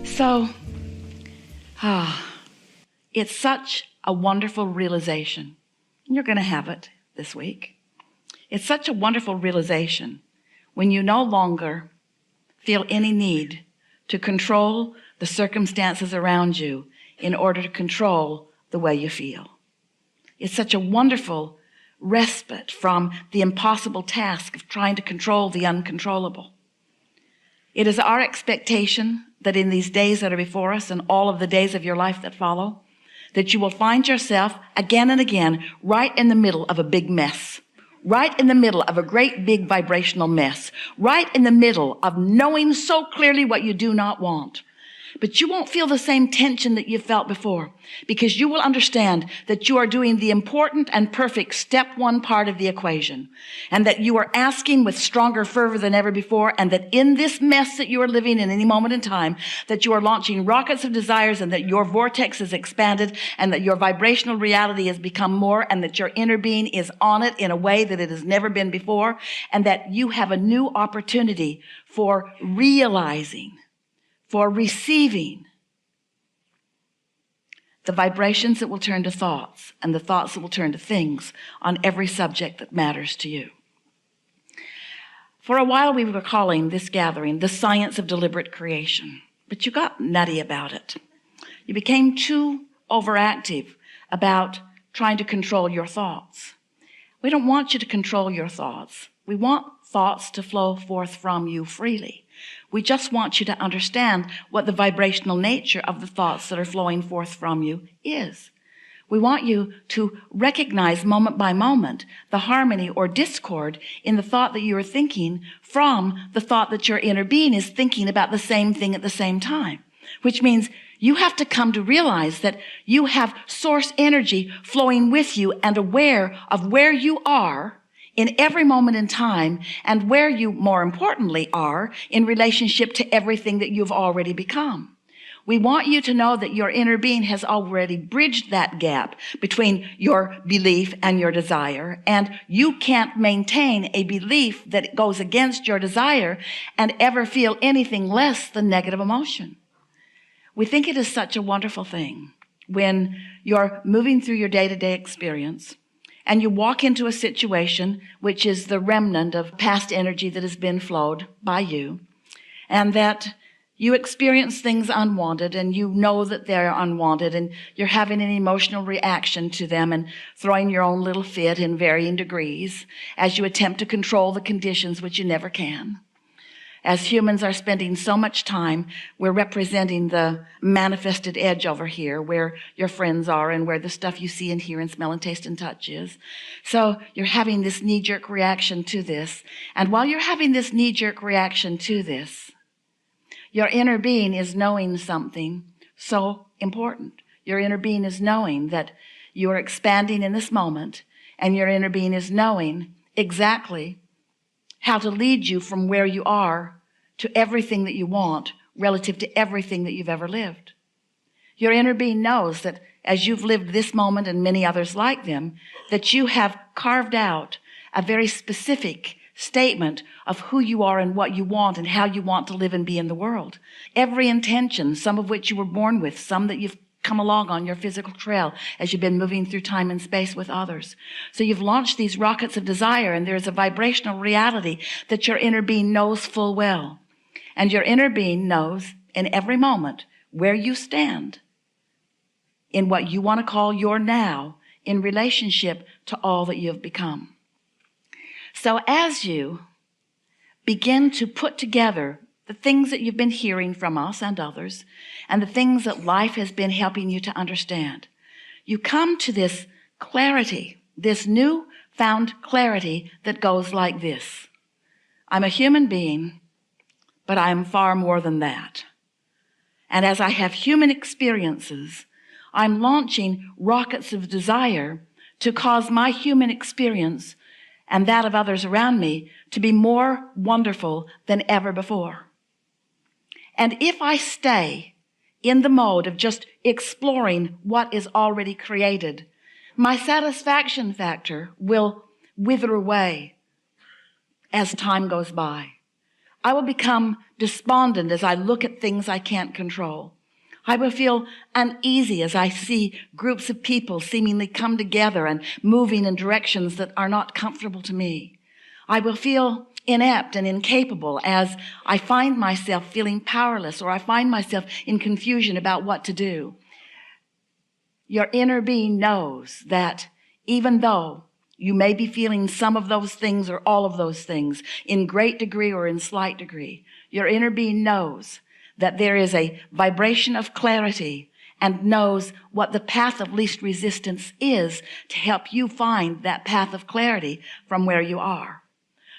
So, it's such a wonderful realization. You're going to have it this week. It's such a wonderful realization when you no longer feel any need to control the circumstances around you in order to control the way you feel. It's such a wonderful respite from the impossible task of trying to control the uncontrollable. It is our expectation that in these days that are before us and all of the days of your life that follow, that you will find yourself again and again right in the middle of a big mess, right in the middle of a great big vibrational mess, right in the middle of knowing so clearly what you do not want. But you won't feel the same tension that you felt before, because you will understand that you are doing the important and perfect step one part of the equation, and that you are asking with stronger fervor than ever before, and that in this mess that you are living in any moment in time, that you are launching rockets of desires, and that your vortex is expanded, and that your vibrational reality has become more, and that your inner being is on it in a way that it has never been before, and that you have a new opportunity for realizing, for receiving the vibrations that will turn to thoughts and the thoughts that will turn to things on every subject that matters to you. For a while we were calling this gathering the science of deliberate creation, but you got nutty about it. You became too overactive about trying to control your thoughts. We don't want you to control your thoughts. We want thoughts to flow forth from you freely. We just want you to understand what the vibrational nature of the thoughts that are flowing forth from you is. We want you to recognize moment by moment the harmony or discord in the thought that you are thinking from the thought that your inner being is thinking about the same thing at the same time, which means you have to come to realize that you have source energy flowing with you and aware of where you are in every moment in time, and where you, more importantly, are in relationship to everything that you've already become. We want you to know that your inner being has already bridged that gap between your belief and your desire, and you can't maintain a belief that goes against your desire and ever feel anything less than negative emotion. We think it is such a wonderful thing when you're moving through your day-to-day experience and you walk into a situation which is the remnant of past energy that has been flowed by you, and that you experience things unwanted, and you know that they're unwanted, and you're having an emotional reaction to them and throwing your own little fit in varying degrees as you attempt to control the conditions, which you never can. As humans are spending so much time, we're representing the manifested edge over here where your friends are and where the stuff you see and hear and smell and taste and touch is. So you're having this knee-jerk reaction to this. And while you're having this knee-jerk reaction to this, your inner being is knowing something so important. Your inner being is knowing that you are expanding in this moment, and your inner being is knowing exactly how to lead you from where you are to everything that you want relative to everything that you've ever lived. Your inner being knows that as you've lived this moment and many others like them, that you have carved out a very specific statement of who you are and what you want and how you want to live and be in the world. Every intention, some of which you were born with, some that you've come along on your physical trail as you've been moving through time and space with others. So you've launched these rockets of desire, and there's a vibrational reality that your inner being knows full well. And your inner being knows in every moment where you stand in what you want to call your now in relationship to all that you have become. So as you begin to put together the things that you've been hearing from us and others, and the things that life has been helping you to understand, you come to this clarity, this new found clarity that goes like this. I'm a human being, but I am far more than that. And as I have human experiences, I'm launching rockets of desire to cause my human experience and that of others around me to be more wonderful than ever before. And if I stay in the mode of just exploring what is already created, my satisfaction factor will wither away as time goes by. I will become despondent as I look at things I can't control. I will feel uneasy as I see groups of people seemingly come together and moving in directions that are not comfortable to me. I will feel inept and incapable as I find myself feeling powerless, or I find myself in confusion about what to do. Your inner being knows that even though you may be feeling some of those things or all of those things in great degree or in slight degree, your inner being knows that there is a vibration of clarity and knows what the path of least resistance is to help you find that path of clarity from where you are.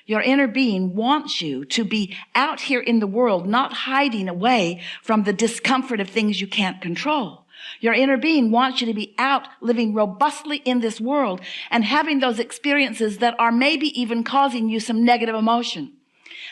Your inner being wants you to be out here in the world, not hiding away from the discomfort of things you can't control. Your inner being wants you to be out living robustly in this world and having those experiences that are maybe even causing you some negative emotion.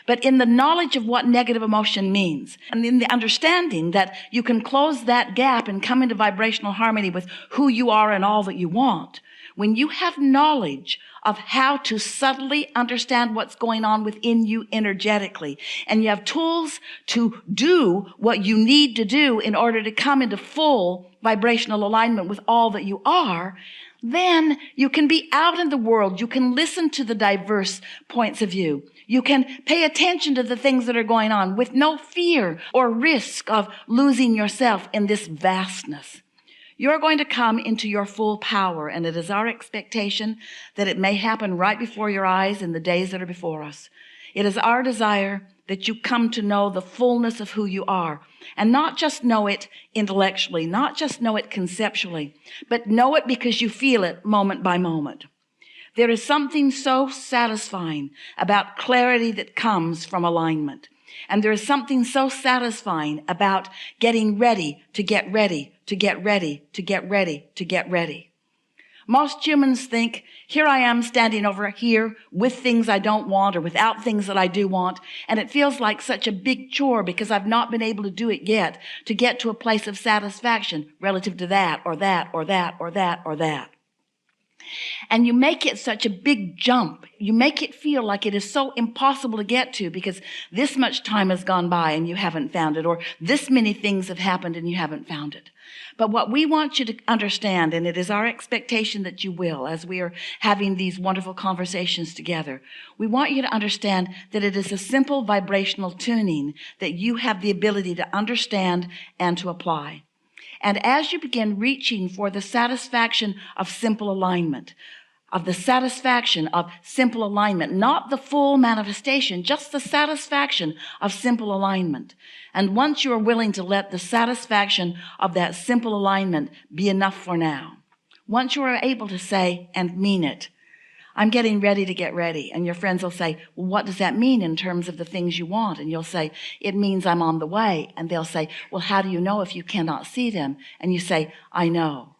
But in the knowledge of what negative emotion means, and in the understanding that you can close that gap and come into vibrational harmony with who you are and all that you want, when you have knowledge of how to subtly understand what's going on within you energetically, and you have tools to do what you need to do in order to come into full vibrational alignment with all that you are, then you can be out in the world. You can listen to the diverse points of view. You can pay attention to the things that are going on with no fear or risk of losing yourself in this vastness. You're going to come into your full power, and it is our expectation that it may happen right before your eyes in the days that are before us. It is our desire that you come to know the fullness of who you are, and not just know it intellectually, not just know it conceptually, but know it because you feel it moment by moment. There is something so satisfying about clarity that comes from alignment. And there is something so satisfying about getting ready to get ready, to get ready, to get ready, to get ready. Most humans think, here I am standing over here with things I don't want or without things that I do want. And it feels like such a big chore because I've not been able to do it yet to get to a place of satisfaction relative to that or that or that or that or that. And you make it such a big jump. You make it feel like it is so impossible to get to because this much time has gone by and you haven't found it, or this many things have happened and you haven't found it. But what we want you to understand, and it is our expectation that you will, as we are having these wonderful conversations together, we want you to understand that it is a simple vibrational tuning that you have the ability to understand and to apply. And as you begin reaching for the satisfaction of simple alignment, not the full manifestation, just the satisfaction of simple alignment. And once you are willing to let the satisfaction of that simple alignment be enough for now, once you are able to say and mean it, I'm getting ready to get ready. And your friends will say, well, what does that mean in terms of the things you want? And you'll say, it means I'm on the way. And they'll say, well, how do you know if you cannot see them? And you say, I know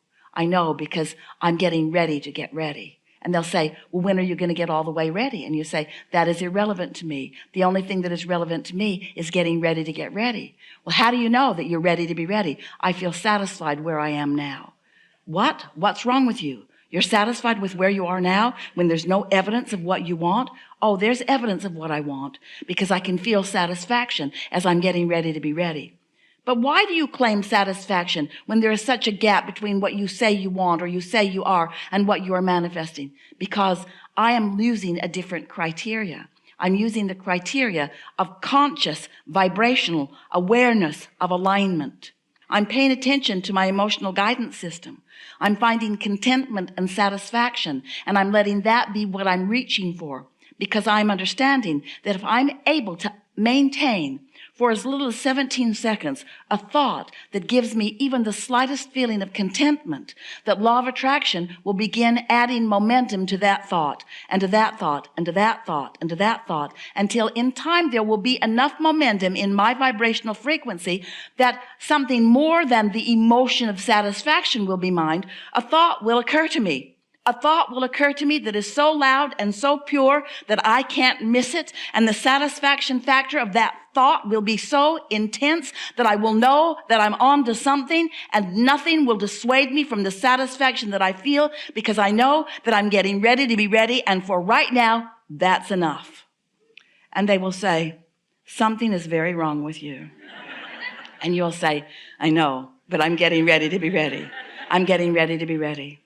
because I'm getting ready to get ready. And they'll say, well, when are you going to get all the way ready? And you say, that is irrelevant to me. The only thing that is relevant to me is getting ready to get ready. Well, how do you know that you're ready to be ready? I feel satisfied where I am now. What? What's wrong with you? You're satisfied with where you are now when there's no evidence of what you want? Oh, there's evidence of what I want because I can feel satisfaction as I'm getting ready to be ready. But why do you claim satisfaction when there is such a gap between what you say you want or you say you are and what you are manifesting? Because I am using a different criteria. I'm using the criteria of conscious, vibrational awareness of alignment. I'm paying attention to my emotional guidance system. I'm finding contentment and satisfaction, and I'm letting that be what I'm reaching for because I'm understanding that if I'm able to maintain for as little as 17 seconds a thought that gives me even the slightest feeling of contentment, that law of attraction will begin adding momentum to that thought and to that thought and to that thought and to that thought until in time there will be enough momentum in my vibrational frequency that something more than the emotion of satisfaction will be mine. A thought will occur to me. A thought will occur to me that is so loud and so pure that I can't miss it. And the satisfaction factor of that thought will be so intense that I will know that I'm on to something and nothing will dissuade me from the satisfaction that I feel because I know that I'm getting ready to be ready. And for right now, that's enough. And they will say, something is very wrong with you. And you'll say, I know, but I'm getting ready to be ready. I'm getting ready to be ready.